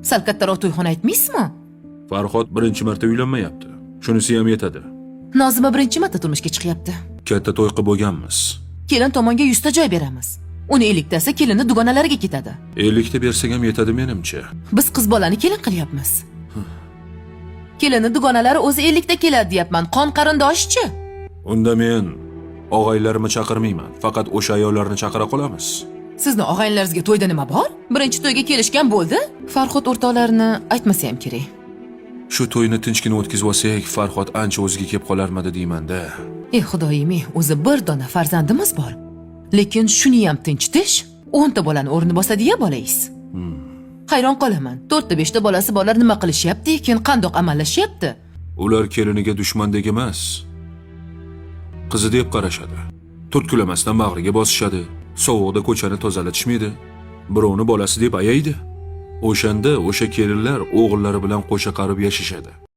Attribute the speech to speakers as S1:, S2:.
S1: Sal kattaroq to'yxona aytmaysizmi?
S2: Farhod birinchi marta uylanmayapti. Shunisi ham yetadi.
S1: Nozima birinchi marta turmushga chiqyapti.
S2: Katta to'y qilib bo'lganmiz.
S1: Kelin tomonga 100 ta joy beramiz. Uni 50 tasi kelinni dugonalariga ketadi.
S2: 50 ta bersak ham yetadi menimcha.
S1: Biz qiz bolani kelin qilyapmiz. Kelinni dugonalari o'zi 50 ta keladi deyapman. Qon qarindoshi-chi?
S2: Unda men og'aylarimni chaqirmayman. Faqat o'sha ayollarni chaqira qolamiz.
S1: Sizni og'aynilaringizga to'yda nima bor? Birinchi to'yga kelishgan bo'ldi. Farhod o'rtoqlarini aytmasa ham kerak.
S2: Shu to'yni tinchgina o'tkazib olsak, Farhod ancha o'ziga kelib qolarmidi deyman-da.
S1: Ey xudoyim, o'zi bir dona farzandimiz bor. Lekin shuni ham tinchitish 10 ta bolani o'rni bosadi-ya bolangiz. Hayron qolaman. 4 ta 5 ta bolasi borlar nima qilishyapti, keyin qandoq amallashyapti?
S2: Ular keliniga dushmandek emas, qizi deb qarashadi. Turtkulamasdan bag'riga bosishadi. Sovuqda ko'chani tozalatishmaydi. Birovni bolasi deb ayaydi. O'shanda o'sha kelinlar o'g'illari bilan qo'sha qarib yashashadi.